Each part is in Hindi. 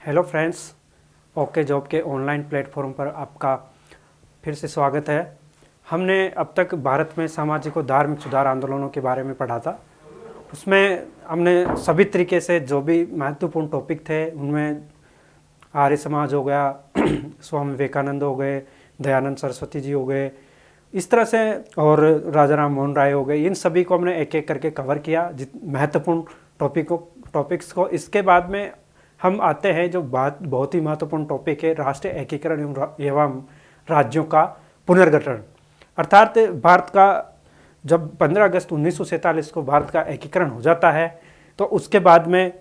हेलो फ्रेंड्स, ओके जॉब के ऑनलाइन प्लेटफॉर्म पर आपका फिर से स्वागत है। हमने अब तक भारत में सामाजिक और धार्मिक सुधार आंदोलनों के बारे में पढ़ा था। उसमें हमने सभी तरीके से जो भी महत्वपूर्ण टॉपिक थे उनमें आर्य समाज हो गया, स्वामी विवेकानंद हो गए, दयानंद सरस्वती जी हो गए, इस तरह से, और राजा राम मोहन राय हो गए, इन सभी को हमने एक एक करके कवर किया महत्वपूर्ण टॉपिक्स को। इसके बाद में हम आते हैं जो बात बहुत ही महत्वपूर्ण टॉपिक है, राष्ट्रीय एकीकरण एवं राज्यों का पुनर्गठन। अर्थात भारत का जब 15 अगस्त 1947 को भारत का एकीकरण हो जाता है तो उसके बाद में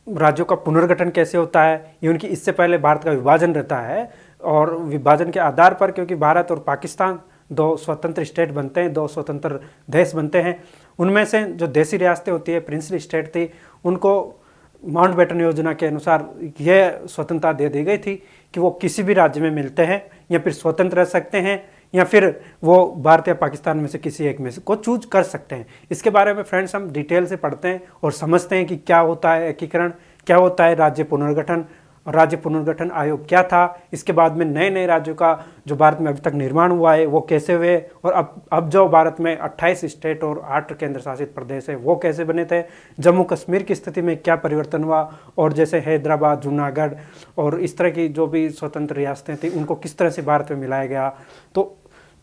राज्यों का पुनर्गठन कैसे होता है, ये उनकी इससे पहले भारत का विभाजन रहता है। और विभाजन के आधार पर, क्योंकि भारत और पाकिस्तान दो स्वतंत्र स्टेट बनते हैं, दो स्वतंत्र देश बनते हैं, उनमें से जो देसी रियासतें होती है, प्रिंसली स्टेट थी, उनको माउंटबेटन योजना के अनुसार यह स्वतंत्रता दे दी गई थी कि वो किसी भी राज्य में मिलते हैं या फिर स्वतंत्र रह सकते हैं या फिर वो भारत या पाकिस्तान में से किसी एक में से को चूज कर सकते हैं। इसके बारे में फ्रेंड्स हम डिटेल से पढ़ते हैं और समझते हैं कि क्या होता है एकीकरण, क्या होता है राज्य पुनर्गठन, और राज्य पुनर्गठन आयोग क्या था। इसके बाद में नए नए राज्यों का जो भारत में अभी तक निर्माण हुआ है वो कैसे हुए, और अब जो भारत में 28 स्टेट और 8 केंद्र शासित प्रदेश है वो कैसे बने थे। जम्मू कश्मीर की स्थिति में क्या परिवर्तन हुआ, और जैसे हैदराबाद, जूनागढ़ और इस तरह की जो भी स्वतंत्र रियासतें थी उनको किस तरह से भारत में मिलाया गया। तो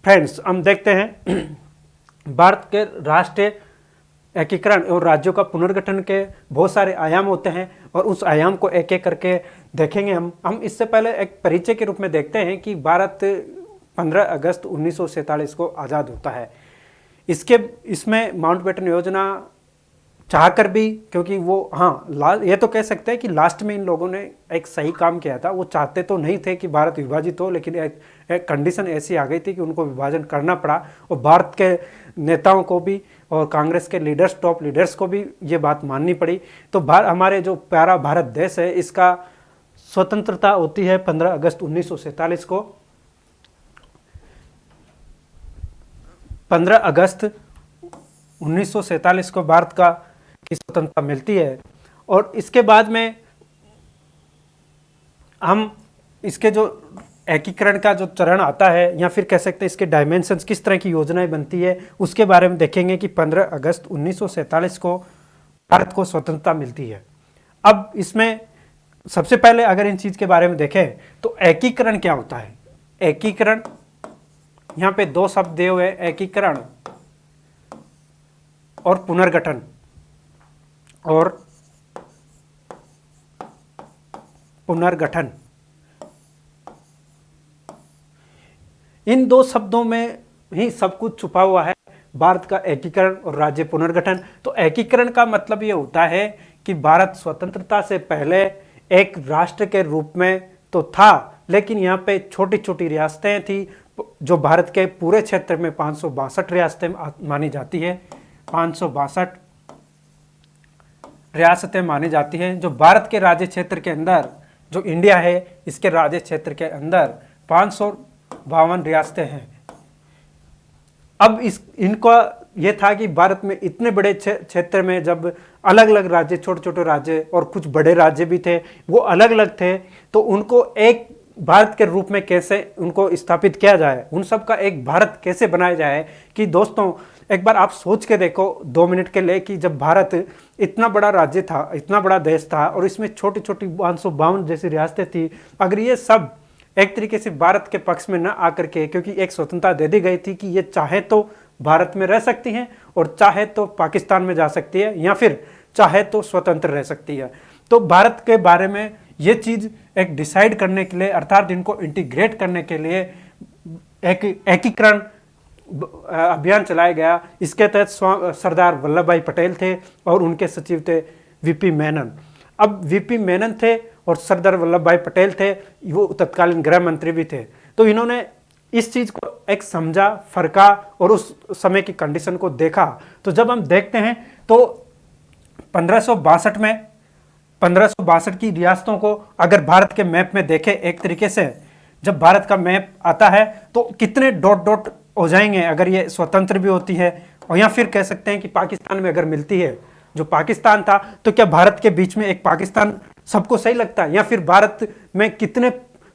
फ्रेंड्स हम देखते हैं भारत के राष्ट्रीय एकीकरण और राज्यों का पुनर्गठन के बहुत सारे आयाम होते हैं और उस आयाम को एक एक करके देखेंगे। हम इससे पहले एक परिचय के रूप में देखते हैं कि भारत 15 अगस्त 1947 को आज़ाद होता है। इसमें माउंटबेटन योजना चाहकर भी, क्योंकि वो ये तो कह सकते हैं कि लास्ट में इन लोगों ने एक सही काम किया था। वो चाहते तो नहीं थे कि भारत विभाजित हो, लेकिन एक कंडीशन ऐसी आ गई थी कि उनको विभाजन करना पड़ा, और भारत के नेताओं को भी और कांग्रेस के लीडर्स, टॉप लीडर्स को भी ये बात माननी पड़ी। तो हमारे जो प्यारा भारत देश है इसका स्वतंत्रता होती है 15 अगस्त 1947 को। 15 अगस्त 1947 को भारत की स्वतंत्रता मिलती है। और इसके बाद में हम इसके जो एकीकरण का जो चरण आता है, या फिर कह सकते हैं इसके डायमेंशंस, किस तरह की योजनाएं बनती है, उसके बारे में देखेंगे कि 15 अगस्त 1947 को भारत को स्वतंत्रता मिलती है। अब इसमें सबसे पहले अगर इन चीज के बारे में देखें तो एकीकरण क्या होता है। एकीकरण, यहां पे दो शब्द दिए हुए, एकीकरण और पुनर्गठन। और पुनर्गठन, इन दो शब्दों में ही सब कुछ छुपा हुआ है, भारत का एकीकरण और राज्य पुनर्गठन। तो एकीकरण का मतलब ये होता है कि भारत स्वतंत्रता से पहले एक राष्ट्र के रूप में तो था, लेकिन यहाँ पे छोटी छोटी रियासतें थी जो भारत के पूरे क्षेत्र में 562 रियासतें मानी जाती है। 562 रियासतें मानी जाती हैं जो भारत के राज्य क्षेत्र के अंदर, जो इंडिया है इसके राज्य क्षेत्र के अंदर 552 रियासतें हैं। अब इनका यह था कि भारत में इतने बड़े क्षेत्र में जब अलग अलग राज्य, छोटे छोटे राज्य और कुछ बड़े राज्य भी थे, वो अलग अलग थे, तो उनको एक भारत के रूप में कैसे उनको स्थापित किया जाए, उन सब का एक भारत कैसे बनाया जाए। कि दोस्तों एक बार आप सोच के देखो 2 मिनट के लिए कि जब भारत इतना बड़ा राज्य था, इतना बड़ा देश था, और इसमें छोटी छोटी 552 जैसी रियासतें थी, अगर ये सब एक तरीके से भारत के पक्ष में न आकर के, क्योंकि एक स्वतंत्रता दे दी गई थी कि ये चाहे तो भारत में रह सकती हैं और चाहे तो पाकिस्तान में जा सकती है या फिर चाहे तो स्वतंत्र रह सकती है। तो भारत के बारे में ये चीज एक डिसाइड करने के लिए, अर्थात इनको इंटीग्रेट करने के लिए एक एकीकरण अभियान चलाया गया। इसके तहत सरदार वल्लभ भाई पटेल थे और उनके सचिव थे वीपी मेनन। अब वीपी मेनन थे और सरदार वल्लभ भाई पटेल थे, वो तत्कालीन गृह मंत्री भी थे। तो इन्होंने इस चीज को एक समझा, फरका और उस समय की कंडीशन को देखा। तो जब हम देखते हैं तो 1562 की रियासतों को अगर भारत के मैप में देखें, एक तरीके से जब भारत का मैप आता है तो कितने डॉट डॉट हो जाएंगे अगर ये स्वतंत्र भी होती है, और या फिर कह सकते हैं कि पाकिस्तान में अगर मिलती है जो पाकिस्तान था, तो क्या भारत के बीच में एक पाकिस्तान सबको सही लगता है? या फिर भारत में कितने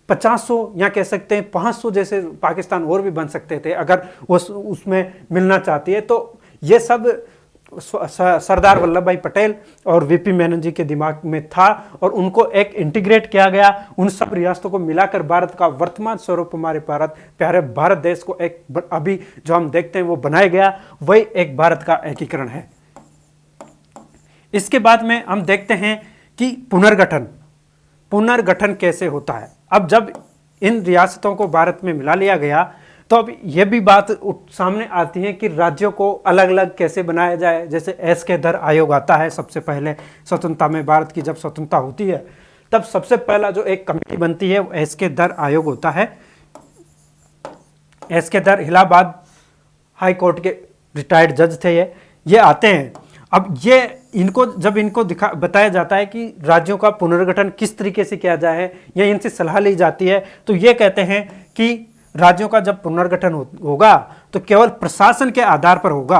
500 या कह सकते हैं 500 जैसे पाकिस्तान और भी बन सकते थे अगर वो उसमें मिलना चाहती है। तो ये सब सरदार वल्लभ भाई पटेल और वीपी मेनन जी के दिमाग में था और उनको एक इंटीग्रेट किया गया। उन सब रियासतों को मिलाकर भारत का वर्तमान स्वरूप, हमारे प्यारे भारत देश को एक अभी जो हम देखते हैं वो बनाया गया, वही एक भारत का एकीकरण है। इसके बाद में हम देखते हैं कि पुनर्गठन कैसे होता है। अब जब इन रियासतों को भारत में मिला लिया गया तो अब यह भी बात सामने आती है कि राज्यों को अलग अलग कैसे बनाया जाए। जैसे एसके-दर आयोग आता है सबसे पहले स्वतंत्रता में, भारत की जब स्वतंत्रता होती है तब सबसे पहला जो एक कमेटी बनती है वो एसके-दर आयोग होता है। एसके-दर इलाहाबाद हाई कोर्ट के रिटायर्ड जज थे, ये आते हैं। अब ये इनको बताया जाता है कि राज्यों का पुनर्गठन किस तरीके से किया जाए या इनसे सलाह ली जाती है, तो ये कहते हैं कि राज्यों का जब पुनर्गठन होगा तो केवल प्रशासन के आधार पर होगा,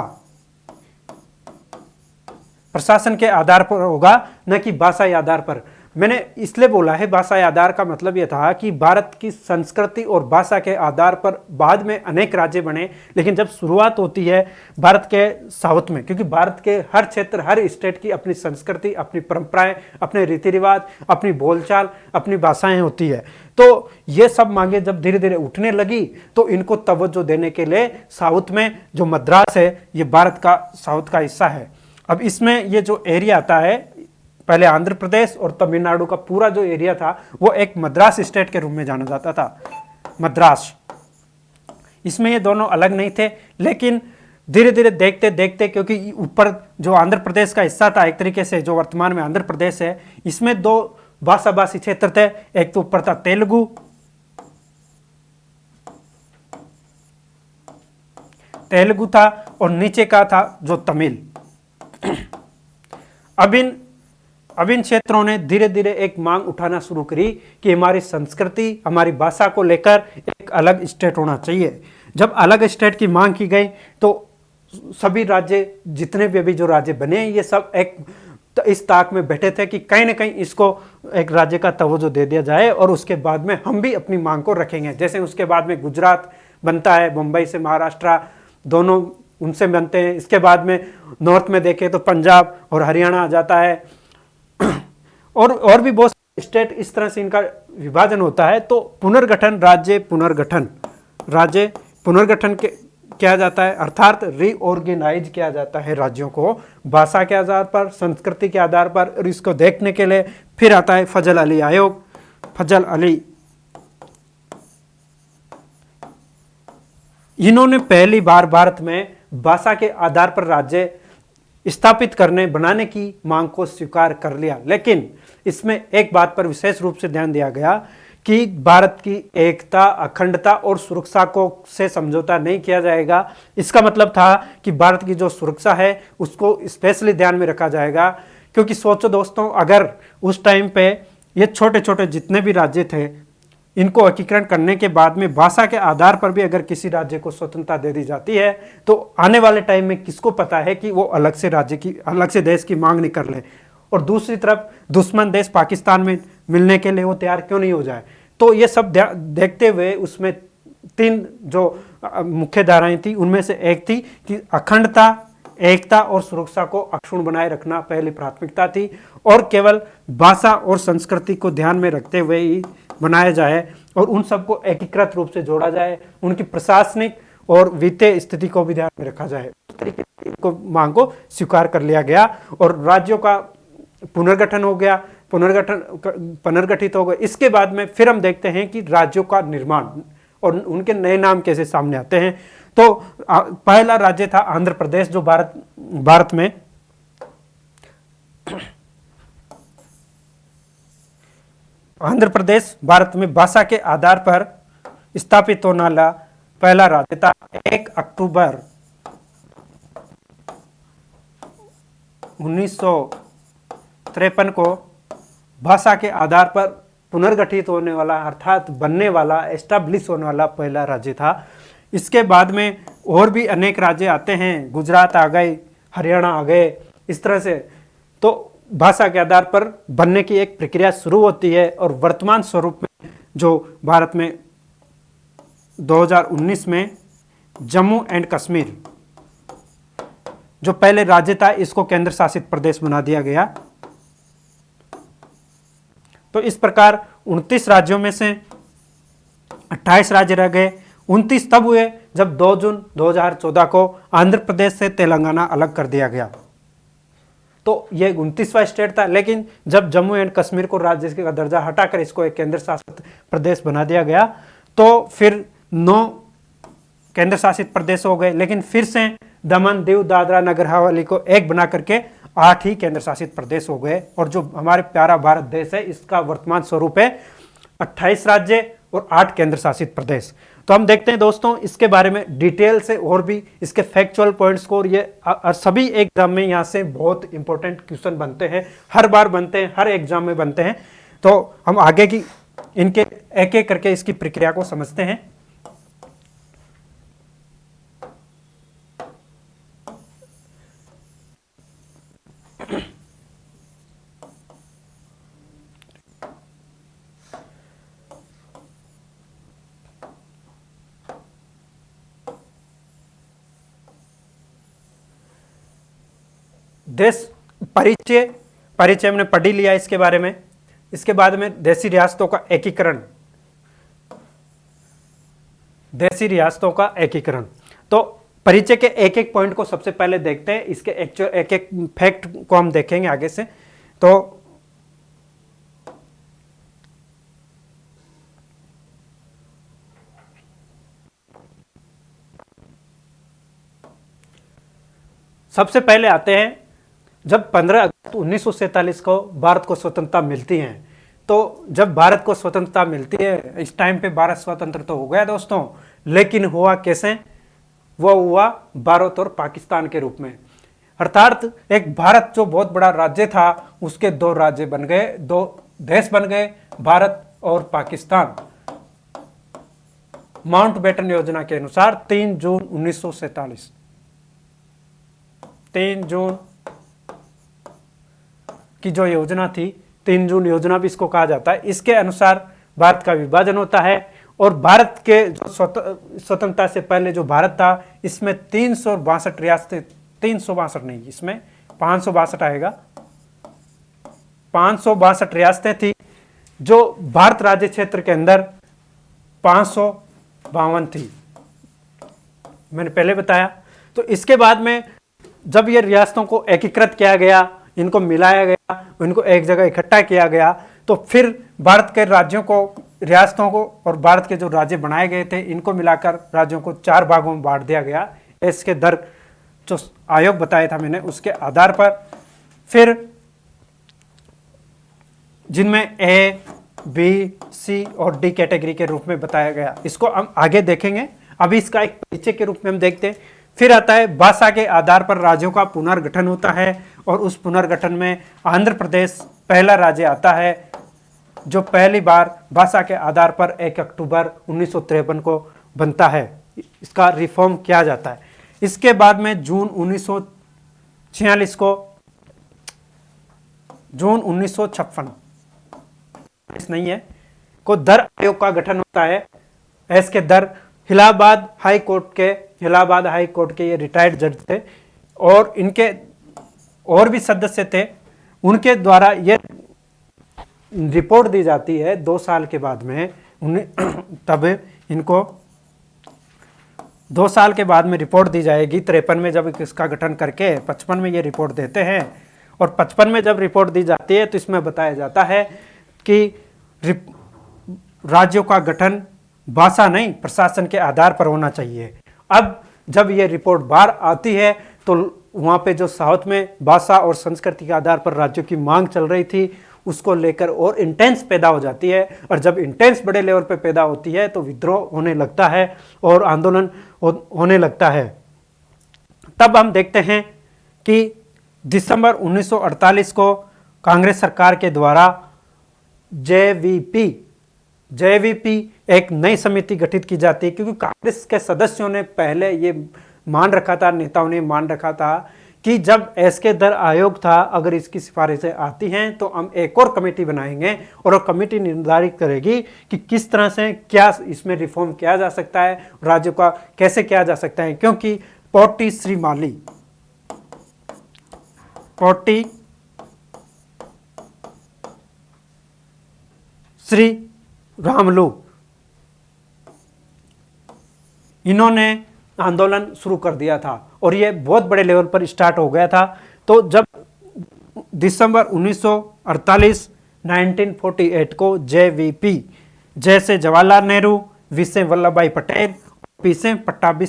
प्रशासन के आधार पर होगा, न कि भाषाई आधार पर। मैंने इसलिए बोला है भाषाई आधार का मतलब यह था कि भारत की संस्कृति और भाषा के आधार पर बाद में अनेक राज्य बने, लेकिन जब शुरुआत होती है भारत के साउथ में, क्योंकि भारत के हर क्षेत्र, हर स्टेट की अपनी संस्कृति, अपनी परंपराएं, अपने रीति रिवाज, अपनी बोलचाल, अपनी भाषाएं होती है। तो ये सब मांगे जब धीरे धीरे उठने लगी तो इनको तवज्जो देने के लिए साउथ में जो मद्रास है, ये भारत का साउथ का हिस्सा है। अब इसमें ये जो एरिया आता है, पहले आंध्र प्रदेश और तमिलनाडु का पूरा जो एरिया था वो एक मद्रास स्टेट के रूप में जाना जाता था, मद्रास। इसमें ये दोनों अलग नहीं थे, लेकिन धीरे धीरे देखते देखते, क्योंकि ऊपर जो आंध्र प्रदेश का हिस्सा था एक तरीके से, जो वर्तमान में आंध्र प्रदेश है, इसमें दो भाषाभाषी क्षेत्र थे। एक तो ऊपर था तेलुगु था और नीचे का था जो तमिल। अब इन क्षेत्रों ने धीरे धीरे एक मांग उठाना शुरू करी कि हमारी संस्कृति, हमारी भाषा को लेकर एक अलग स्टेट होना चाहिए। जब अलग स्टेट की मांग की गई तो सभी राज्य, जितने भी अभी जो राज्य बने, ये सब एक इस ताक में बैठे थे कि कहीं ना कहीं इसको एक राज्य का तवज्जो दे दिया जाए और उसके बाद में हम भी अपनी मांग को रखेंगे। जैसे उसके बाद में गुजरात बनता है, मुंबई से महाराष्ट्र दोनों उनसे बनते हैं। इसके बाद में नॉर्थ में देखें तो पंजाब और हरियाणा आ जाता है और भी बहुत स्टेट, इस तरह से इनका विभाजन होता है। तो पुनर्गठन, राज्य पुनर्गठन किया जाता है, अर्थात रीऑर्गेनाइज किया जाता है राज्यों को भाषा के आधार पर, संस्कृति के आधार पर। और इसको देखने के लिए फिर आता है फजल अली आयोग। फजल अली, इन्होंने पहली बार भारत में भाषा के आधार पर राज्य स्थापित बनाने की मांग को स्वीकार कर लिया। लेकिन इसमें एक बात पर विशेष रूप से ध्यान दिया गया कि भारत की एकता, अखंडता और सुरक्षा से समझौता नहीं किया जाएगा। इसका मतलब था कि भारत की जो सुरक्षा है उसको स्पेशली ध्यान में रखा जाएगा। क्योंकि सोचो दोस्तों, अगर उस टाइम पे ये छोटे छोटे जितने भी राज्य थे, इनको एकीकरण करने के बाद में भाषा के आधार पर भी अगर किसी राज्य को स्वतंत्रता दे दी जाती है तो आने वाले टाइम में किसको पता है कि वो अलग से देश की मांग नहीं कर ले, और दूसरी तरफ दुश्मन देश पाकिस्तान में मिलने के लिए वो तैयार क्यों नहीं हो जाए। तो ये सब देखते हुए उसमें 3 जो मुख्य धाराएं थी, उनमें से एक थी कि अखंडता, एकता और सुरक्षा को अक्षुण्ण बनाए रखना पहली प्राथमिकता थी, और केवल भाषा और संस्कृति को ध्यान में रखते हुए ही बनाया जाए और उन सबको एकीकृत रूप से जोड़ा जाए, उनकी प्रशासनिक और वित्तीय स्थिति को भी ध्यान में रखा जाए। उस तरीके से को मांग को स्वीकार कर लिया गया और राज्यों का पुनर्गठन हो गया, पुनर्गठित हो गए। इसके बाद में फिर हम देखते हैं कि राज्यों का निर्माण और उनके नए नाम कैसे सामने आते हैं। तो पहला राज्य था आंध्र प्रदेश, जो भारत में आंध्र प्रदेश भारत में भाषा के आधार पर स्थापित होने वाला पहला राज्य था। 1 अक्टूबर 1953 को भाषा के आधार पर पुनर्गठित होने वाला, अर्थात बनने वाला, एस्टैब्लिश होने वाला पहला राज्य था। इसके बाद में और भी अनेक राज्य आते हैं, गुजरात आ गए, हरियाणा आ गए, इस तरह से तो भाषा के आधार पर बनने की एक प्रक्रिया शुरू होती है। और वर्तमान स्वरूप में जो भारत में 2019 में जम्मू एंड कश्मीर जो पहले राज्य था, इसको केंद्र शासित प्रदेश बना दिया गया। तो इस प्रकार 29 राज्यों में से 28 राज्य रह गए। 29 तब हुए जब 2 जून 2014 को आंध्र प्रदेश से तेलंगाना अलग कर दिया गया। तो ये 29वां स्टेट था, लेकिन जब जम्मू एंड कश्मीर को राज्य का दर्जा हटाकर इसको एक केंद्र शासित प्रदेश बना दिया गया, तो फिर 9 केंद्र शासित प्रदेश हो गए। लेकिन फिर से दमन, दीव, दादरा नगर हवेली को एक बना करके 8 ही केंद्र शासित प्रदेश हो गए। और जो हमारे प्यारा भारत देश है, इसका वर्तमान स्वरूप है 28 राज्य और 8 केंद्र शासित प्रदेश। तो हम देखते हैं दोस्तों इसके बारे में डिटेल से और भी इसके फैक्चुअल पॉइंट्स को। और ये सभी एग्जाम में यहाँ से बहुत इंपॉर्टेंट क्वेश्चन बनते हैं, हर बार बनते हैं, हर एग्जाम में बनते हैं। तो हम आगे की इनके एक एक करके इसकी प्रक्रिया को समझते हैं। देश परिचय हमने पढ़ ही लिया इसके बारे में। इसके बाद में देशी रियासतों का एकीकरण, देशी रियासतों का एकीकरण। तो परिचय के एक एक पॉइंट को सबसे पहले देखते हैं, इसके एक एक फैक्ट को हम देखेंगे आगे से। तो सबसे पहले आते हैं, जब 15 अगस्त 1947 को भारत को स्वतंत्रता मिलती है। तो जब भारत को स्वतंत्रता मिलती है, इस टाइम पे भारत स्वतंत्र तो हो गया दोस्तों, लेकिन हुआ कैसे? वो हुआ भारत और पाकिस्तान के रूप में। अर्थात एक भारत जो बहुत बड़ा राज्य था, उसके 2 राज्य बन गए, 2 देश बन गए, भारत और पाकिस्तान। माउंटबेटन योजना के अनुसार 3 जून 1947, 3 जून की जो योजना थी, 3 जून योजना भी इसको कहा जाता है, इसके अनुसार भारत का विभाजन होता है। और भारत के जो स्वतंत्रता से पहले जो भारत था, इसमें 362 रियासतें, 362 नहीं, इसमें 562 आएगा, 562 रियासतें थी। जो भारत राज्य क्षेत्र के अंदर 552 थी, मैंने पहले बताया। तो इसके बाद में जब ये रियासतों को एकीकृत किया गया, इनको मिलाया गया, इनको एक जगह इकट्ठा किया गया, तो फिर भारत के राज्यों को, रियासतों को और भारत के जो राज्य बनाए गए थे, इनको मिलाकर राज्यों को 4 भागों में बांट दिया गया। इसके दर जो आयोग बताया था मैंने, उसके आधार पर फिर जिनमें ए, बी, सी और डी कैटेगरी के रूप में बताया गया, इसको हम आगे देखेंगे। अभी इसका एक परिचय के रूप में हम देखते हैं। फिर आता है भाषा के आधार पर राज्यों का पुनर्गठन होता है, और उस पुनर्गठन में आंध्र प्रदेश पहला राज्य आता है, जो पहली बार भाषा के आधार पर 1 अक्टूबर 1953 को बनता है। इसका रिफॉर्म किया जाता है। इसके बाद में जून 1946 को, जून 1956 नहीं है, को दर आयोग का गठन होता है। इसके दर इलाहाबाद हाई कोर्ट के ये रिटायर्ड जज थे, और इनके और भी सदस्य थे, उनके द्वारा ये रिपोर्ट दी जाती है 2 साल के बाद में तब इनको 2 साल के बाद में रिपोर्ट दी जाएगी। 53 में जब इसका गठन करके 55 में ये रिपोर्ट देते हैं, और 55 में जब रिपोर्ट दी जाती है तो इसमें बताया जाता है कि राज्यों का गठन भाषा नहीं, प्रशासन के आधार पर होना चाहिए। अब जब ये रिपोर्ट बाहर आती है, तो वहाँ पे जो साउथ में भाषा और संस्कृति के आधार पर राज्यों की मांग चल रही थी, उसको लेकर और इंटेंस पैदा हो जाती है। और जब इंटेंस बड़े लेवल पे पैदा होती है, तो विद्रोह होने लगता है और आंदोलन होने लगता है। तब हम देखते हैं कि दिसंबर 1948 को कांग्रेस सरकार के द्वारा जेवीपी एक नई समिति गठित की जाती है, क्योंकि कांग्रेस के सदस्यों ने पहले ये मान रखा था, नेताओं ने मान रखा था कि जब एसके दर आयोग था, अगर इसकी सिफारिशें आती हैं तो हम एक और कमेटी बनाएंगे और वो कमेटी निर्धारित करेगी कि किस तरह से क्या इसमें रिफॉर्म किया जा सकता है, राज्यों का कैसे किया जा सकता है। क्योंकि पोट्टी श्री रामलू इन्होंने आंदोलन शुरू कर दिया था और ये बहुत बड़े लेवल पर स्टार्ट हो गया था। तो जब दिसंबर 1948 1948 को जेवीपी जैसे जवाहरलाल नेहरू, वी से वल्लभ भाई पटेल, पी से पट्टाभी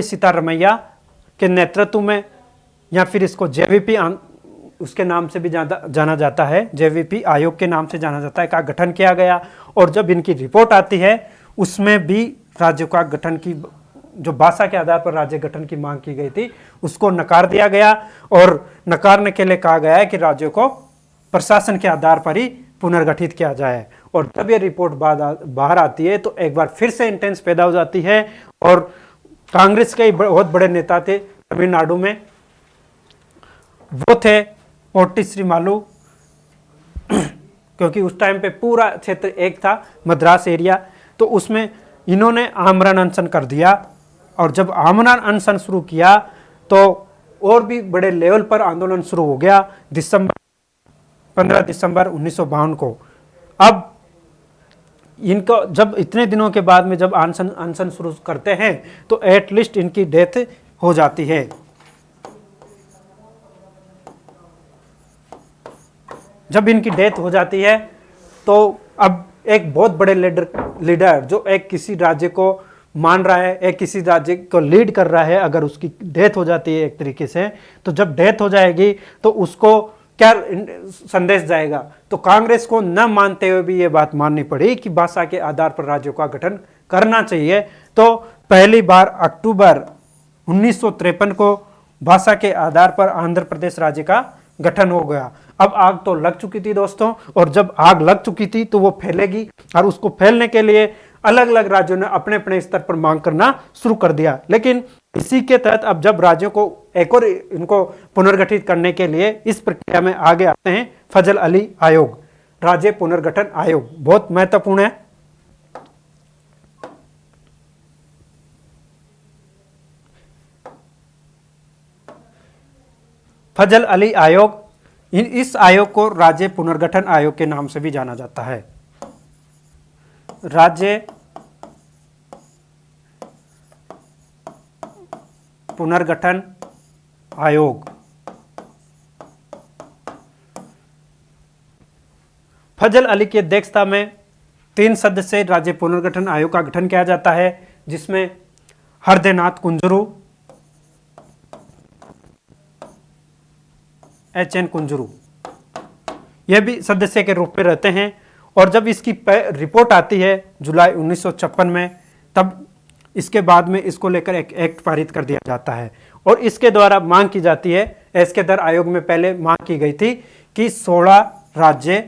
सीतारमैया के नेतृत्व में, या फिर इसको जेवीपी उसके नाम से भी जाना जाता है, जेवीपी आयोग के नाम से जाना जाता है, का गठन किया गया। और जब इनकी रिपोर्ट आती है उसमें भी राज्यों का गठन की, जो भाषा के आधार पर राज्य गठन की मांग की गई थी, उसको नकार दिया गया और नकारने के लिए कहा गया है कि राज्यों को प्रशासन के आधार पर ही पुनर्गठित किया जाए। और जब ये रिपोर्ट बाहर आती है तो एक बार फिर से इंटेंस पैदा हो जाती है। और कांग्रेस के बहुत बड़े नेता थे तमिलनाडु में, वो थे पोट्टी श्रीमालू, क्योंकि उस टाइम पे पूरा क्षेत्र एक था, मद्रास एरिया, तो उसमें इन्होंने आमरण अनशन कर दिया। और जब आमरण अनशन शुरू किया तो और भी बड़े लेवल पर आंदोलन शुरू हो गया 15 दिसंबर 1952 को। अब इनको जब इतने दिनों के बाद में जब अनशन शुरू करते हैं तो एटलीस्ट इनकी डेथ हो जाती है। जब इनकी डेथ हो जाती है तो अब एक बहुत बड़े लीडर जो एक किसी राज्य को मान रहा है, एक किसी राज्य को लीड कर रहा है, अगर उसकी डेथ हो जाती है एक तरीके से, तो जब डेथ हो जाएगी तो उसको क्या संदेश जाएगा। तो कांग्रेस को न मानते हुए भी ये बात माननी पड़ी कि भाषा के आधार पर राज्यों का गठन करना चाहिए। तो पहली बार अक्टूबर 1953 को भाषा के आधार पर आंध्र प्रदेश राज्य का गठन हो गया। अब आग तो लग चुकी थी दोस्तों, और जब आग लग चुकी थी तो वो फैलेगी, और उसको फैलने के लिए अलग अलग राज्यों ने अपने अपने स्तर पर मांग करना शुरू कर दिया। लेकिन इसी के तहत अब जब राज्यों को एक और इनको पुनर्गठित करने के लिए इस प्रक्रिया में आगे आते हैं फजल अली आयोग, राज्य पुनर्गठन आयोग, बहुत महत्वपूर्ण है। फजल अली आयोग, इस आयोग को राज्य पुनर्गठन आयोग के नाम से भी जाना जाता है। राज्य पुनर्गठन आयोग। फजल अली की अध्यक्षता में 3 सदस्य राज्य पुनर्गठन आयोग का गठन किया जाता है, जिसमें हरदेनाथ कुंजरू, HN कुंजरू, यह भी सदस्य के रूप में रहते हैं। और जब इसकी रिपोर्ट आती है जुलाई 1956 में, तब इसके बाद में इसको लेकर एक एक्ट पारित कर दिया जाता है और इसके द्वारा मांग की जाती है, एसके दर आयोग में पहले मांग की गई थी कि 16 राज्य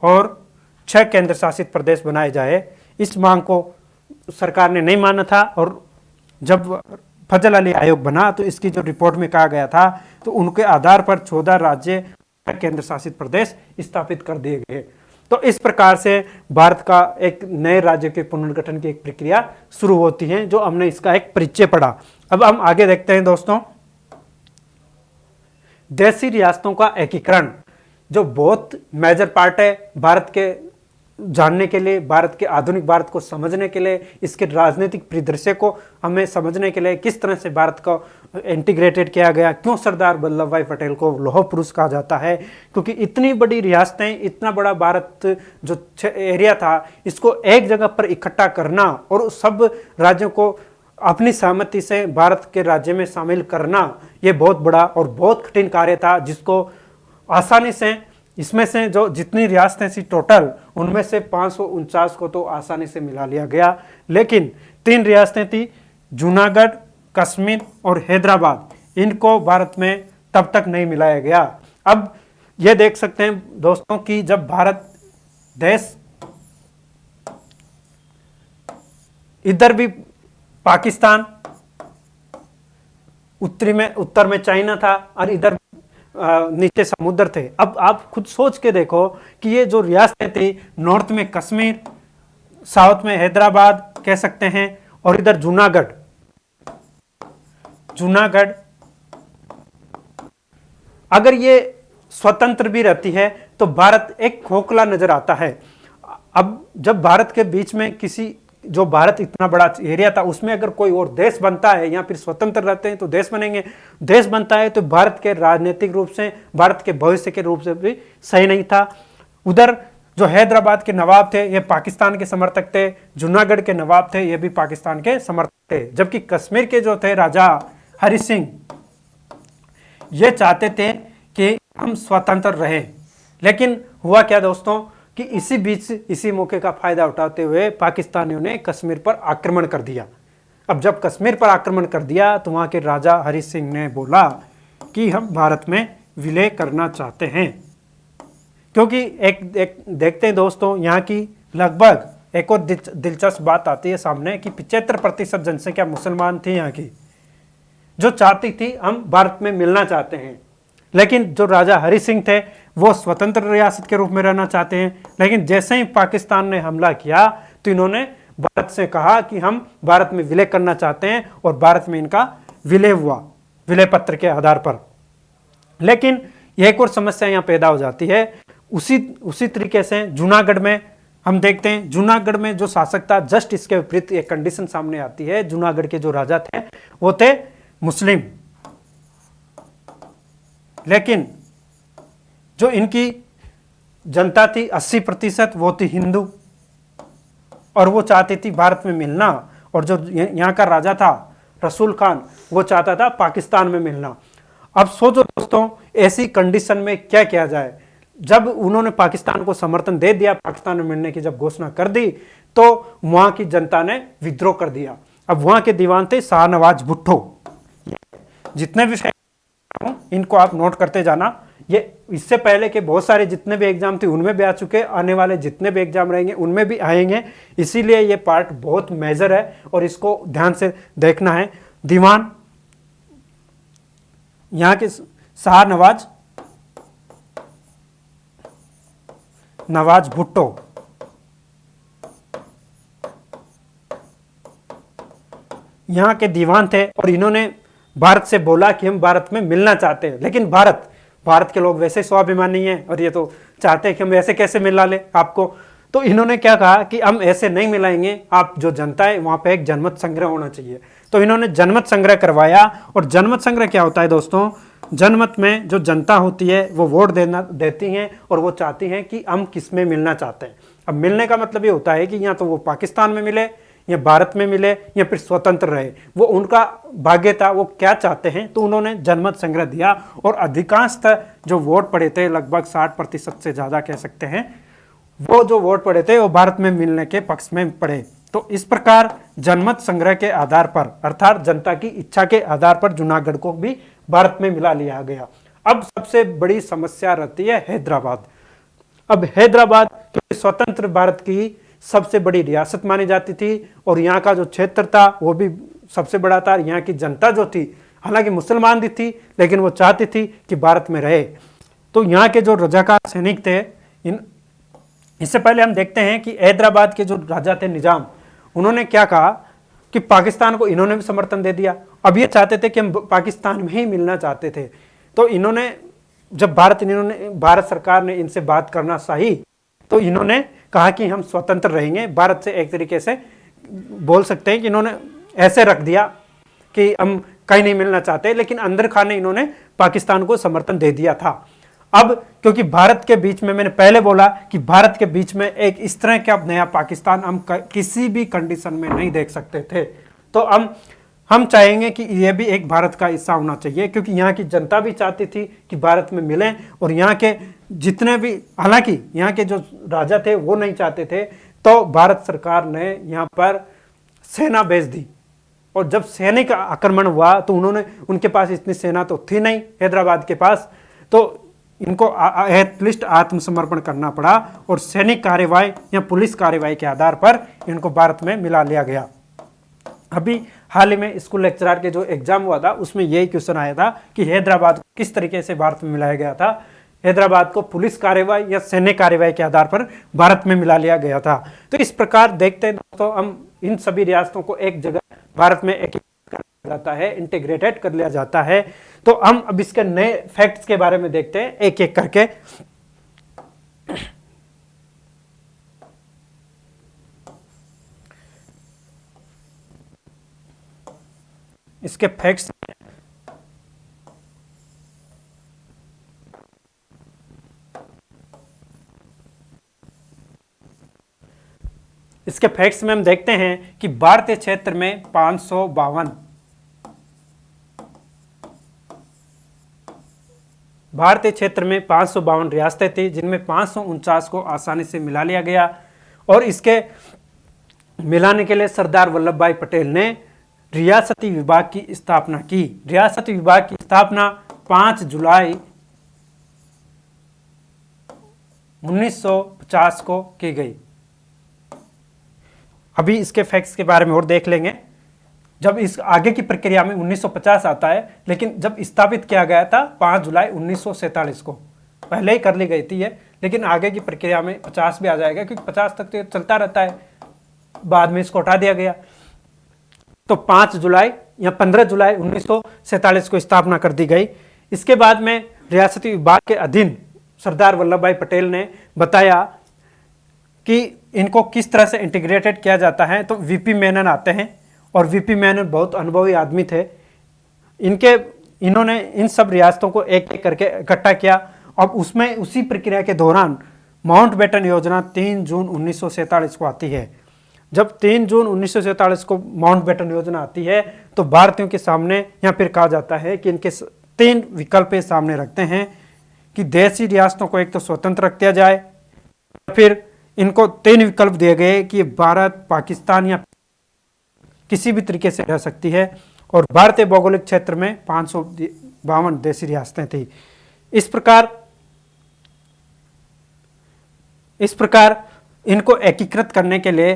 और 6 केंद्र शासित प्रदेश बनाए जाए। इस मांग को सरकार ने नहीं माना था और जब फजल अली आयोग बना तो इसकी जो रिपोर्ट में कहा गया था तो उनके आधार पर 14 राज्य केंद्र शासित प्रदेश स्थापित कर दिए गए। तो इस प्रकार से भारत का एक नए राज्य के पुनर्गठन की एक प्रक्रिया शुरू होती है, जो हमने इसका एक परिचय पढ़ा। अब हम आगे देखते हैं दोस्तों, देशी रियासतों का एकीकरण, जो बहुत मेजर पार्ट है भारत के जानने के लिए, भारत के आधुनिक भारत को समझने के लिए, इसके राजनीतिक परिदृश्य को हमें समझने के लिए, किस तरह से भारत को इंटीग्रेटेड किया गया, क्यों सरदार वल्लभ भाई पटेल को लौह पुरुष कहा जाता है, क्योंकि इतनी बड़ी रियासतें, इतना बड़ा भारत जो एरिया था, इसको एक जगह पर इकट्ठा करना और सब राज्यों को अपनी सहमति से भारत के राज्य में शामिल करना, ये बहुत बड़ा और बहुत कठिन कार्य था, जिसको आसानी से, इसमें से जो जितनी रियासतें थी टोटल, उनमें से 549 को तो आसानी से मिला लिया गया। लेकिन 3 रियासतें थी, जूनागढ़, कश्मीर और हैदराबाद, इनको भारत में तब तक नहीं मिलाया गया। अब ये देख सकते हैं दोस्तों कि जब भारत देश इधर भी पाकिस्तान, उत्तर में चाइना था और इधर नीचे समुद्र थे। अब आप खुद सोच के देखो कि ये जो रियासतें थी, नॉर्थ में कश्मीर, साउथ में हैदराबाद कह सकते हैं, और इधर जूनागढ़, अगर ये स्वतंत्र भी रहती है तो भारत एक खोखला नजर आता है। अब जब भारत के बीच में किसी, जो भारत इतना बड़ा एरिया था उसमें अगर कोई और देश बनता है या फिर स्वतंत्र रहते हैं तो देश बनेंगे, देश बनता है तो भारत के राजनीतिक रूप से, भारत के भविष्य के रूप से भी सही नहीं था। उधर जो हैदराबाद के नवाब थे ये पाकिस्तान के समर्थक थे, जूनागढ़ के नवाब थे ये भी पाकिस्तान के समर्थक थे, जबकि कश्मीर के जो थे राजा हरि सिंह ये चाहते थे कि हम स्वतंत्र रहे। लेकिन हुआ क्या दोस्तों कि इसी बीच, इसी मौके का फायदा उठाते हुए पाकिस्तानियों ने कश्मीर पर आक्रमण कर दिया। अब जब कश्मीर पर आक्रमण कर दिया तो वहां के राजा हरि सिंह ने बोला कि हम भारत में विलय करना चाहते हैं, क्योंकि एक देखते हैं दोस्तों यहाँ की लगभग एक और दिलचस्प बात आती है सामने कि 75% जनसंख्या मुसलमान थी यहाँ की, जो चाहती थी हम भारत में मिलना चाहते हैं। लेकिन जो राजा हरि सिंह थे वो स्वतंत्र रियासत के रूप में रहना चाहते हैं। लेकिन जैसे ही पाकिस्तान ने हमला किया तो इन्होंने भारत से कहा कि हम भारत में विलय करना चाहते हैं, और भारत में इनका विलय हुआ, विलय पत्र के आधार पर। लेकिन एक और समस्या यहाँ पैदा हो जाती है। उसी तरीके से जूनागढ़ में हम देखते हैं, जूनागढ़ में जो शासक था जस्ट इसके विपरीत एक कंडीशन सामने आती है। जूनागढ़ के जो राजा थे वो थे मुस्लिम, लेकिन जो इनकी जनता थी 80% वो थी हिंदू, और वो चाहती थी भारत में मिलना। और जो यहाँ का राजा था रसूल खान वो चाहता था पाकिस्तान में मिलना। अब सोचो दोस्तों ऐसी कंडीशन में क्या किया जाए। जब उन्होंने पाकिस्तान को समर्थन दे दिया, पाकिस्तान में मिलने की जब घोषणा कर दी तो वहां की जनता ने विद्रोह कर दिया। अब वहां के दीवान थे शाहनवाज भुट्टो। जितने भी इनको आप नोट करते जाना, ये इससे पहले के बहुत सारे जितने भी एग्जाम थे उनमें भी आ चुके, आने वाले जितने भी एग्जाम रहेंगे उनमें भी आएंगे, इसीलिए ये पार्ट बहुत मेजर है और इसको ध्यान से देखना है। दीवान यहाँ के शाहनवाज भुट्टो, यहाँ के दीवान थे, और इन्होंने भारत से बोला कि हम भारत में मिलना चाहते हैं। लेकिन भारत के लोग वैसे स्वाभिमानी हैं और ये तो चाहते हैं कि हम ऐसे कैसे मिला ले आपको। तो इन्होंने क्या कहा कि हम ऐसे नहीं मिलाएंगे, आप जो जनता है वहां पे एक जनमत संग्रह होना चाहिए। तो इन्होंने जनमत संग्रह करवाया। और जनमत संग्रह क्या होता है दोस्तों, जनमत में जो जनता होती है वो वोट देती हैं और वो चाहती हैं कि हम किस में मिलना चाहते हैं। अब मिलने का मतलब ये होता है कि या तो वो पाकिस्तान में मिले या भारत में मिले या फिर स्वतंत्र रहे, वो उनका भाग्य था, वो क्या चाहते हैं। तो उन्होंने जनमत संग्रह दिया और अधिकांशतः जो वोट पड़े थे, लगभग 60% से ज़्यादा कह सकते हैं, वो जो वोट पड़े थे वो भारत में मिलने के पक्ष में पड़े। तो इस प्रकार जनमत संग्रह के आधार पर, अर्थात जनता की इच्छा के आधार पर जूनागढ़ को भी भारत में मिला लिया गया। अब सबसे बड़ी समस्या रहती है हैदराबाद। अब हैदराबाद स्वतंत्र भारत की सबसे बड़ी रियासत मानी जाती थी और यहाँ का जो क्षेत्र था वो भी सबसे बड़ा था। यहाँ की जनता जो थी हालांकि मुसलमान भी थी लेकिन वो चाहती थी कि भारत में रहे। तो यहाँ के जो रजाकार सैनिक थे, इससे पहले हम देखते हैं कि हैदराबाद के जो राजा थे निजाम, उन्होंने क्या कहा कि पाकिस्तान को इन्होंने भी समर्थन दे दिया। अब ये चाहते थे कि हम पाकिस्तान में ही मिलना चाहते थे। तो इन्होंने जब भारत सरकार ने इनसे बात करना सही, तो इन्होंने कहा कि हम स्वतंत्र रहेंगे भारत से। एक तरीके से बोल सकते हैं कि इन्होंने ऐसे रख दिया कि हम कहीं नहीं मिलना चाहते, लेकिन अंदर खाने इन्होंने पाकिस्तान को समर्थन दे दिया था। अब क्योंकि भारत के बीच में, मैंने पहले बोला कि भारत के बीच में एक इस तरह का नया पाकिस्तान हम किसी भी कंडीशन में नहीं देख सकते थे। तो हम चाहेंगे कि यह भी एक भारत का हिस्सा होना चाहिए, क्योंकि यहाँ की जनता भी चाहती थी कि भारत में मिलें और यहाँ के जितने भी, हालांकि यहाँ के जो राजा थे वो नहीं चाहते थे। तो भारत सरकार ने यहाँ पर सेना भेज दी और जब सैनिक आक्रमण हुआ तो उनके पास इतनी सेना तो थी नहीं हैदराबाद के पास। तो इनको एटलीस्ट आत्मसमर्पण करना पड़ा और सैनिक कार्रवाई या पुलिस कार्रवाई के आधार पर इनको भारत में मिला लिया गया। अभी हाल ही में स्कूल लेक्चरर के जो एग्जाम हुआ था उसमें यही क्वेश्चन आया था कि हैदराबाद को किस तरीके से भारत में मिलाया गया था। हैदराबाद को पुलिस कार्रवाई या सैन्य कार्रवाई के आधार पर भारत में मिला लिया गया था। तो इस प्रकार देखते हैं दोस्तों, हम इन सभी रियासतों को एक जगह भारत में एकीकृत कर लिया जाता है, इंटीग्रेटेड कर लिया जाता है। तो हम अब इसके नए फैक्ट्स के बारे में देखते हैं एक एक करके। इसके फैक्ट्स में हम देखते हैं कि भारतीय क्षेत्र में 552 भारतीय क्षेत्र में 552 रियासतें थी, जिनमें 549 को आसानी से मिला लिया गया। और इसके मिलाने के लिए सरदार वल्लभ भाई पटेल ने रियासती विभाग की स्थापना की। रियासती विभाग की स्थापना 5 जुलाई 1950 को की गई। अभी इसके फैक्ट्स के बारे में और देख लेंगे। जब इस आगे की प्रक्रिया में 1950 आता है, लेकिन जब स्थापित किया गया था 5 जुलाई 1947 को, पहले ही कर ली गई थी ये, लेकिन आगे की प्रक्रिया में 50 भी आ जाएगा, क्योंकि 50 तक तो चलता रहता है, बाद में इसको हटा दिया गया। तो 5 जुलाई या 15 जुलाई 1947 को स्थापना कर दी गई। इसके बाद में रियासती विभाग के अधीन सरदार वल्लभ भाई पटेल ने बताया कि इनको किस तरह से इंटीग्रेटेड किया जाता है। तो वीपी मेनन आते हैं, और वीपी मेनन बहुत अनुभवी आदमी थे। इन्होंने इन सब रियासतों को एक एक करके इकट्ठा किया। अब उसमें उसी प्रक्रिया के दौरान माउंटबेटन योजना 3 जून 1947 को आती है। जब 3 जून 1947 को माउंटबेटन योजना आती है, तो भारतीयों के सामने, या फिर कहा जाता है कि इनके 3 विकल्प सामने रखते हैं कि देशी रियासतों को एक तो स्वतंत्र रख दिया जाए, फिर इनको 3 विकल्प दिए गए कि भारत, पाकिस्तान या किसी भी तरीके से रह सकती है। और भारतीय भौगोलिक क्षेत्र में 552 देशी रियासतें थी। इस प्रकार इनको एकीकृत करने के लिए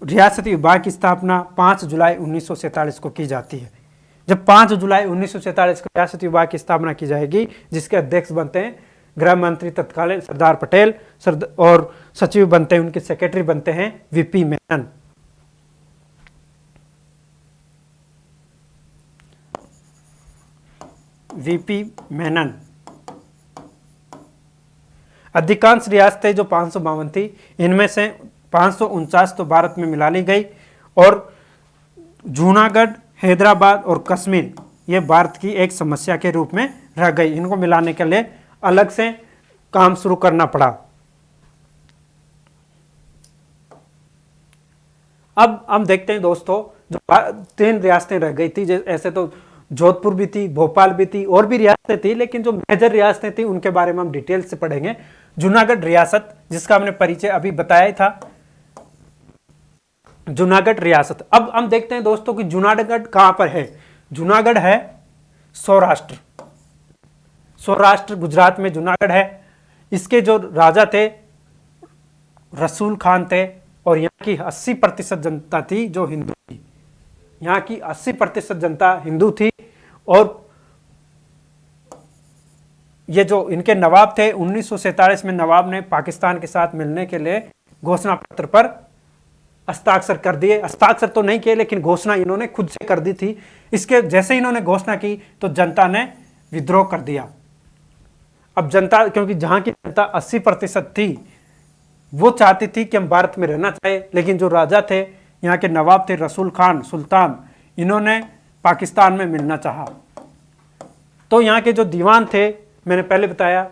रियासती विभाग की स्थापना 5 जुलाई 1947 को की जाती है। जब 5 जुलाई 1947 को रियासती विभाग की स्थापना की जाएगी, जिसके अध्यक्ष बनते हैं गृह मंत्री तत्कालीन सरदार पटेल, और सचिव बनते हैं, उनके सेक्रेटरी बनते हैं वीपी मेनन। वीपी मेनन। अधिकांश रियासतें जो 552 थी, इनमें से 549 तो भारत में मिला ली गई, और जूनागढ़, हैदराबाद और कश्मीर ये भारत की एक समस्या के रूप में रह गई। इनको मिलाने के लिए अलग से काम शुरू करना पड़ा। अब हम देखते हैं दोस्तों, जो 3 रियासतें रह गई थी, ऐसे तो जोधपुर भी थी, भोपाल भी थी, और भी रियासतें थी, लेकिन जो मेजर रियासतें थी उनके बारे में हम डिटेल से पढ़ेंगे। जूनागढ़ रियासत, जिसका हमने परिचय अभी बताया ही था, जूनागढ़ रियासत। अब हम देखते हैं दोस्तों कि जूनागढ़ कहां पर है। जूनागढ़ है सौराष्ट्र गुजरात में जूनागढ़ है। इसके जो राजा थे रसूल खान थे, और यहाँ की 80% जनता थी जो हिंदू थी। यहाँ की 80% जनता हिंदू थी। और ये जो इनके नवाब थे, 1947 में नवाब ने पाकिस्तान के साथ मिलने के लिए घोषणा पत्र पर हस्ताक्षर कर दिए। हस्ताक्षर तो नहीं किए, लेकिन घोषणा इन्होंने खुद से कर दी थी। इसके जैसे ही इन्होंने घोषणा की तो जनता ने विद्रोह कर दिया। अब जनता, क्योंकि जहां की जनता 80% थी, वो चाहती थी कि हम भारत में रहना चाहिए, लेकिन जो राजा थे, यहाँ के नवाब थे रसूल खान सुल्तान, इन्होंने पाकिस्तान में मिलना चाहा। तो यहाँ के जो दीवान थे, मैंने पहले बताया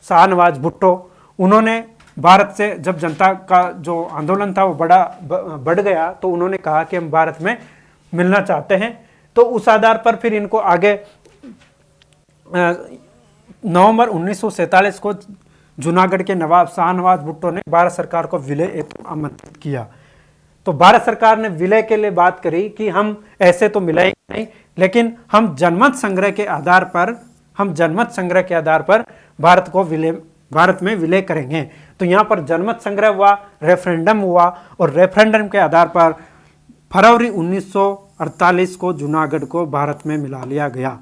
शाहनवाज भुट्टो, उन्होंने भारत से, जब जनता का जो आंदोलन था वो बढ़ गया, तो उन्होंने कहा कि हम भारत में मिलना चाहते हैं। तो उस आधार पर फिर इनको आगे नवंबर 1947 को जूनागढ़ के नवाब शाहनवाज भुट्टो ने भारत सरकार को विलय हेतु आमंत्रित किया। तो भारत सरकार ने विलय के लिए बात करी कि हम ऐसे तो मिलेंगे नहीं, लेकिन हम जनमत संग्रह के आधार पर भारत में विलय करेंगे। तो यहाँ पर जनमत संग्रह हुआ, रेफरेंडम हुआ और रेफरेंडम के आधार पर फरवरी 1948 को जूनागढ़ को भारत में मिला लिया गया।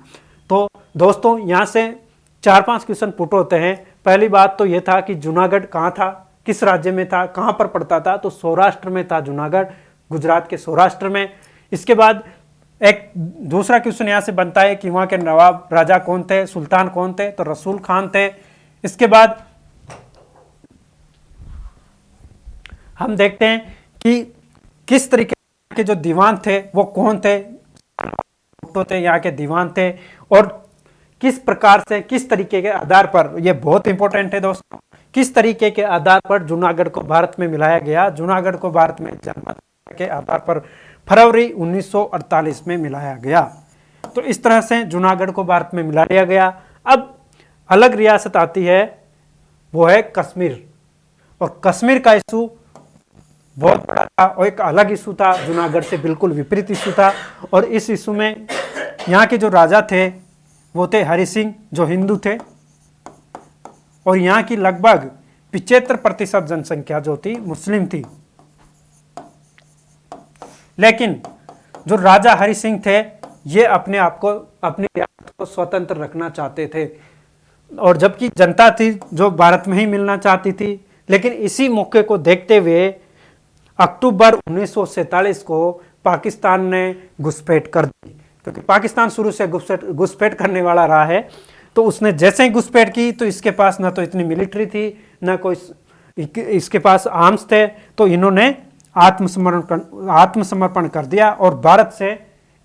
तो दोस्तों यहाँ से 4-5 क्वेश्चन पुट होते हैं। पहली बात तो ये था कि जूनागढ़ कहाँ था, किस राज्य में था, कहाँ पर पड़ता था, तो सौराष्ट्र में था जूनागढ़, गुजरात के सौराष्ट्र में। इसके बाद एक दूसरा क्वेश्चन यहाँ से बनता है कि वहाँ के नवाब राजा कौन थे, सुल्तान कौन थे, तो रसूल खान थे। इसके बाद हम देखते हैं कि किस तरीके के जो दीवान थे वो कौन थे, थे यहाँ के दीवान थे, और किस प्रकार से किस तरीके के आधार पर, ये बहुत इंपॉर्टेंट है दोस्तों, किस तरीके के आधार पर जूनागढ़ को भारत में मिलाया गया। जूनागढ़ को भारत में जनमत के आधार पर फरवरी 1948 में मिलाया गया। तो इस तरह से जूनागढ़ को भारत में मिला लिया गया। अब अलग रियासत आती है, वो है कश्मीर, और कश्मीर का इशू बहुत बड़ा था और एक अलग इशू था, जूनागढ़ से बिल्कुल विपरीत इशू था। और इस इशू में यहाँ के जो राजा थे वो थे हरि सिंह, जो हिंदू थे, और यहाँ की लगभग 75% जनसंख्या जो थी मुस्लिम थी। लेकिन जो राजा हरि सिंह थे ये अपने आप को, अपनी रियासत को स्वतंत्र रखना चाहते थे, और जबकि जनता थी जो भारत में ही मिलना चाहती थी। लेकिन इसी मौके को देखते हुए अक्टूबर 1947 को पाकिस्तान ने घुसपैठ कर दी, क्योंकि पाकिस्तान शुरू से घुसपैठ करने वाला रहा है। तो उसने जैसे ही घुसपैठ की तो इसके पास ना तो इतनी मिलिट्री थी, ना कोई इसके पास आर्म्स थे, तो इन्होंने आत्मसमर्पण कर दिया और भारत से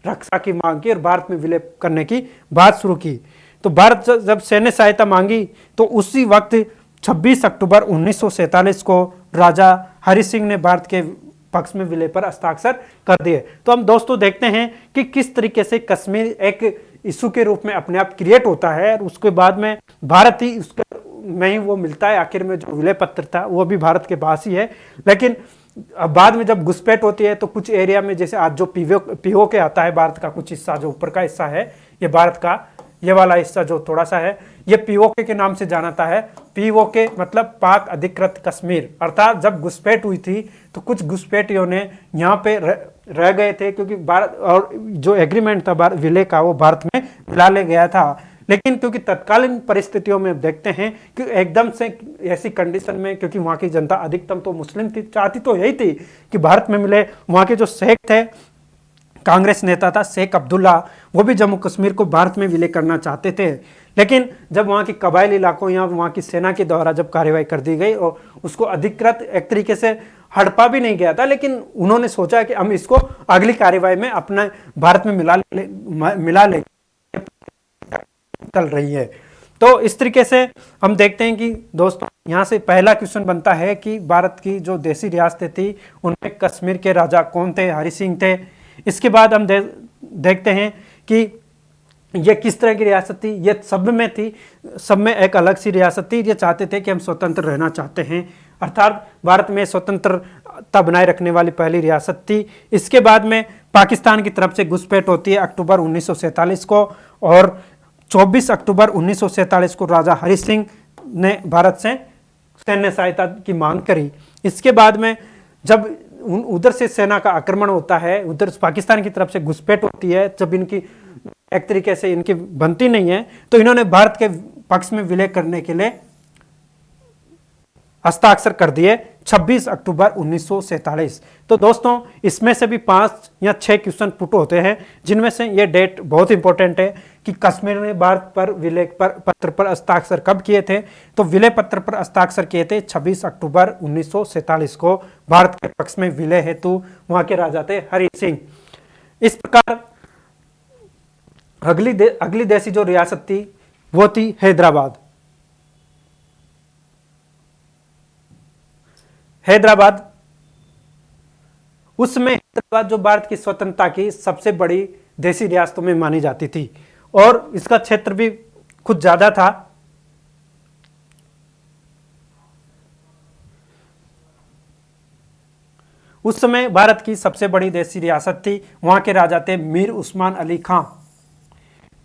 रक्षा की मांग की और भारत में विलय करने की बात शुरू की। तो भारत जब सैन्य सहायता मांगी तो उसी वक्त 26 अक्टूबर 1947 को राजा हरि सिंह ने भारत के पक्ष में विलय पर हस्ताक्षर कर दिए। तो हम दोस्तों देखते हैं कि किस तरीके से कश्मीर एक इशू के रूप में अपने आप क्रिएट होता है, और उसके बाद में भारत ही उसके में ही वो मिलता है। आखिर में जो विलय पत्र था वो भी भारत के पास ही है। लेकिन अब बाद में जब घुसपैठ होती है तो कुछ एरिया में, जैसे आज जो पीओके आता है, भारत का कुछ हिस्सा जो ऊपर का हिस्सा है, ये भारत का ये वाला हिस्सा जो थोड़ा सा है, ये पीओके के नाम से जानाता है। पीओके मतलब पाक अधिकृत कश्मीर। अर्थात जब घुसपैठ हुई थी तो कुछ घुसपैठियों ने यहाँ पे रह गए थे, क्योंकि भारत और जो एग्रीमेंट था विलय का वो भारत में मिला ले गया था। लेकिन क्योंकि तत्कालीन परिस्थितियों में देखते हैं कि एकदम से ऐसी कंडीशन में, क्योंकि वहाँ की जनता अधिकतम तो मुस्लिम थी, चाहती तो यही थी कि भारत में मिले। वहाँ के जो शेख थे, कांग्रेस नेता था शेख अब्दुल्ला, वो भी जम्मू कश्मीर को भारत में विलय करना चाहते थे। लेकिन जब वहाँ के कबायली इलाकों या वहाँ की सेना के द्वारा जब कार्रवाई कर दी गई और उसको अधिकृत एक तरीके से हड़पा भी नहीं गया था, लेकिन उन्होंने सोचा कि हम इसको अगली कार्रवाई में अपना भारत में मिला ले चल रही है। तो इस तरीके से हम देखते हैं कि दोस्तों यहाँ से पहला क्वेश्चन बनता है कि भारत की जो देसी रियासतें थी उनमें कश्मीर के राजा कौन थे, हरि सिंह थे। इसके बाद हम देखते हैं कि ये किस तरह की रियासत थी। ये सब में थी, सब में एक अलग सी रियासत थी। ये चाहते थे कि हम स्वतंत्र रहना चाहते हैं, अर्थात भारत में स्वतंत्रता बनाए रखने वाली पहली रियासत थी। इसके बाद में पाकिस्तान की तरफ से घुसपैठ होती है अक्टूबर 1947 को, और 24 अक्टूबर 1947 को राजा हरि सिंह ने भारत से सैन्य सहायता की मांग करी। इसके बाद में जब उधर से सेना का आक्रमण होता है, उधर पाकिस्तान की तरफ से घुसपैठ होती है, जब इनकी एक तरीके से इनकी बनती नहीं है, तो इन्होंने भारत के पक्ष में विलय करने के लिए हस्ताक्षर कर दिए 26 अक्टूबर 1947। तो दोस्तों इसमें से भी 5 या 6 क्वेश्चन पुट होते हैं, जिनमें से ये डेट बहुत इंपॉर्टेंट है कि कश्मीर ने भारत पर विलय पत्र पर हस्ताक्षर कब किए थे। तो विलय पत्र पर हस्ताक्षर किए थे 26 अक्टूबर 1947 को। भारत के पक्ष में विलय हेतु वहां के राजा थे हरि सिंह। इस प्रकार अगली देशी जो रियासत थी वो थी हैदराबाद। हैदराबाद उसमें हैदराबाद जो भारत की स्वतंत्रता की सबसे बड़ी देशी रियासतों में मानी जाती थी, और इसका क्षेत्र भी कुछ ज्यादा था। उस समय भारत की सबसे बड़ी देशी रियासत थी। वहां के राजा थे मीर उस्मान अली खां।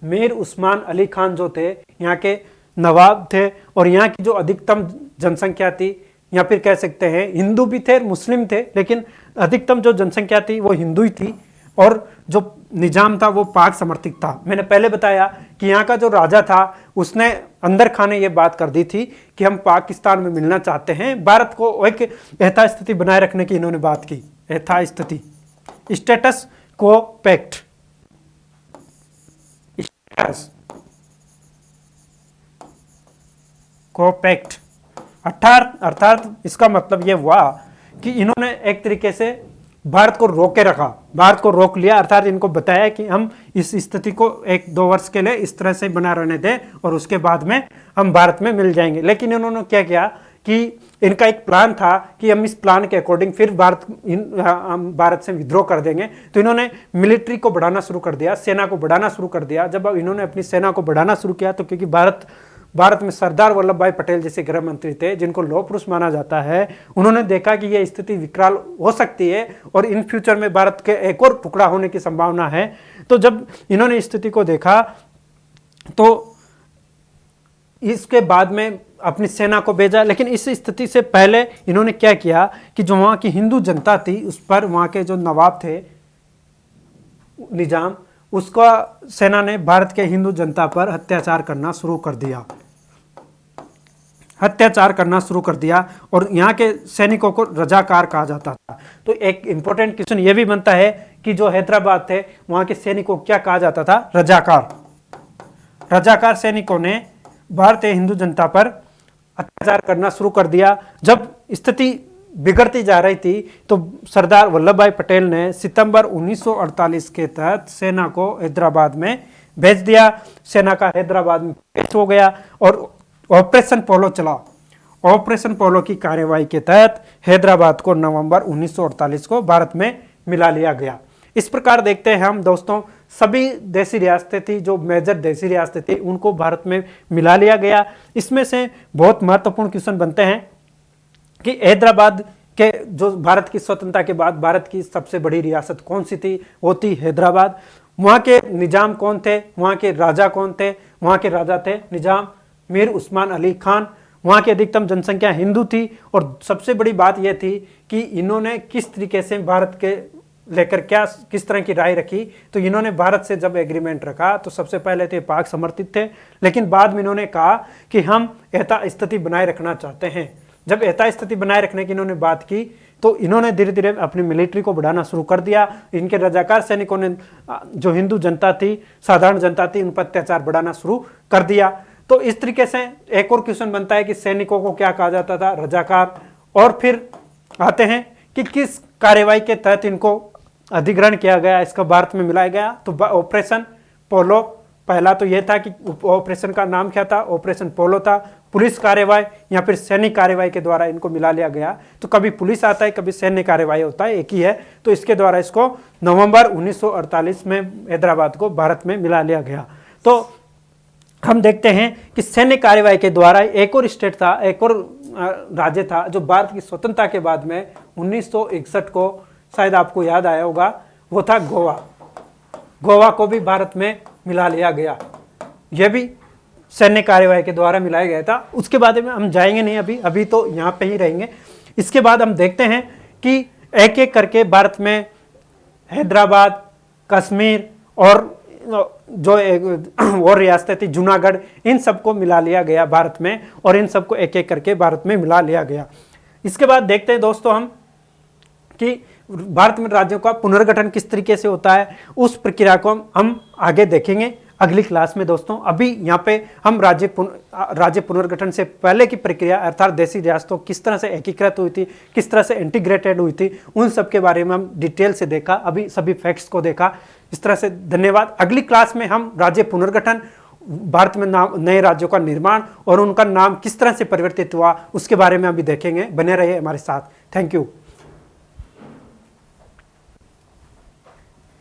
मीर उस्मान अली खान जो थे यहाँ के 14 अक्टूबर 1947 को भारत में विलय कर दिए। और इसके बाद में मीर उस्मान अली खान नवाब थे और यहाँ की जो अधिकतम जनसंख्या थी, या फिर कह सकते हैं हिंदू भी थे, मुस्लिम थे, लेकिन अधिकतम जो जनसंख्या थी वो हिंदू ही थी। और जो निजाम था वो पाक समर्थित था। मैंने पहले बताया कि यहाँ का जो राजा था उसने अंदर खाने ये बात कर दी थी कि हम पाकिस्तान में मिलना चाहते हैं। भारत को एक यथास्थिति बनाए रखने की इन्होंने बात की, यथास्थिति, स्टेटस को पैक्ट, कोपैक्ट अर्थात इसका मतलब यह हुआ कि इन्होंने एक तरीके से भारत को रोके रखा, भारत को रोक लिया, अर्थात इनको बताया कि हम इस स्थिति को 1-2 वर्ष के लिए इस तरह से बना रहने दें और उसके बाद में हम भारत में मिल जाएंगे। लेकिन इन्होंने क्या किया कि इनका एक प्लान था कि हम इस प्लान के अकॉर्डिंग फिर हम भारत से विद्रोह कर देंगे। तो इन्होंने मिलिट्री को बढ़ाना शुरू कर दिया, सेना को बढ़ाना शुरू कर दिया। जब इन्होंने अपनी सेना को बढ़ाना शुरू किया तो क्योंकि भारत में सरदार वल्लभ भाई पटेल जैसे गृह मंत्री थे जिनको लौह पुरुष माना जाता है, उन्होंने देखा कि यह स्थिति विकराल हो सकती है और इन फ्यूचर में भारत के एक और टुकड़ा होने की संभावना है। तो जब इन्होंने स्थिति को देखा तो इसके बाद में अपनी सेना को भेजा। लेकिन इस स्थिति से पहले इन्होंने क्या किया कि जो वहां की हिंदू जनता थी उस पर वहां के जो नवाब थे निजाम, उसका सेना ने भारत के हिंदू जनता पर अत्याचार करना शुरू कर दिया, अत्याचार करना शुरू कर दिया और यहाँ के सैनिकों को रजाकार कहा जाता था। तो एक इंपॉर्टेंट क्वेश्चन ये भी बनता है कि जो हैदराबाद थे वहाँ के सैनिकों को क्या कहा जाता था? रजाकार। रजाकार सैनिकों ने भारतीय हिंदू जनता पर अत्याचार करना शुरू कर दिया। जब स्थिति बिगड़ती जा रही थी तो सरदार वल्लभ भाई पटेल ने सितंबर 1948 के तहत सेना को हैदराबाद में भेज दिया। सेना का हैदराबाद में भेज हो गया और ऑपरेशन पोलो चला। ऑपरेशन पोलो की कार्यवाही के तहत हैदराबाद को नवंबर 1948 को भारत में मिला लिया गया। इस प्रकार देखते हैं हम दोस्तों, सभी देसी रियासतें थी, जो मेजर देसी रियासतें थी, उनको भारत में मिला लिया गया। इसमें से बहुत महत्वपूर्ण क्वेश्चन बनते हैं कि हैदराबाद के जो भारत की स्वतंत्रता के बाद भारत की सबसे बड़ी रियासत कौन सी थी? वो थी हैदराबाद। वहाँ के निजाम कौन थे? वहाँ के राजा कौन थे? वहाँ के राजा थे निजाम मीर उस्मान अली खान। वहाँ की अधिकतम जनसंख्या हिंदू थी और सबसे बड़ी बात यह थी कि इन्होंने किस तरीके से भारत के लेकर किस तरह की राय रखी। तो इन्होंने भारत से जब एग्रीमेंट रखा तो सबसे पहले तो पाक समर्थित थे, लेकिन बाद में इन्होंने कहा कि हम यथास्थिति बनाए रखना चाहते हैं। जब यथास्थिति बनाए रखने की इन्होंने बात की तो इन्होंने धीरे धीरे अपनी मिलिट्री को बढ़ाना शुरू कर दिया। इनके रजाकार सैनिकों ने जो हिंदू जनता थी, साधारण जनता थी, उन पर अत्याचार बढ़ाना शुरू कर दिया। तो इस तरीके से एक और क्वेश्चन बनता है कि सैनिकों को क्या कहा जाता था? रजाकार। और फिर आते हैं कि किस कार्यवाही के तहत इनको अधिग्रहण किया गया, इसका भारत में मिलाया गया। तो ऑपरेशन पोलो, पहला तो यह था कि ऑपरेशन का नाम क्या था? ऑपरेशन पोलो था। पुलिस कार्यवाही या फिर सैनिक कार्यवाही के द्वारा इनको मिला लिया गया। तो कभी पुलिस आता है, कभी सैन्य कार्यवाही होता है, एक ही है। तो इसके द्वारा इसको नवंबर 1948 में हैदराबाद को भारत में मिला लिया गया। तो हम देखते हैं कि सैन्य कार्यवाही के द्वारा एक और स्टेट था, एक और राज्य था जो भारत की स्वतंत्रता के बाद में 1961 को, शायद आपको याद आया होगा, वो था गोवा। गोवा को भी भारत में मिला लिया गया। यह भी सैन्य कार्यवाही के द्वारा मिलाया गया था। उसके बाद में हम जाएंगे नहीं, अभी तो यहाँ पे ही रहेंगे। इसके बाद हम देखते हैं कि एक एक करके भारत में हैदराबाद, कश्मीर और जो और रियासतें थी, जूनागढ़, इन सबको मिला लिया गया भारत में और इन सबको एक एक करके भारत में मिला लिया गया। इसके बाद देखते हैं दोस्तों हम कि भारत में राज्यों का पुनर्गठन किस तरीके से होता है। उस प्रक्रिया को हम आगे देखेंगे अगली क्लास में दोस्तों। अभी यहाँ पे हम राज्य पुनर्गठन से पहले की प्रक्रिया, अर्थात देसी रियासतों किस तरह से एकीकृत हुई थी, किस तरह से इंटीग्रेटेड हुई थी, उन सब के बारे में हम डिटेल से देखा, अभी सभी फैक्ट्स को देखा। इस तरह से धन्यवाद। अगली क्लास में हम राज्य पुनर्गठन, भारत में नए राज्यों का निर्माण और उनका नाम किस तरह से परिवर्तित हुआ, उसके बारे में अभी देखेंगे। बने रहिए हमारे साथ। Thank you.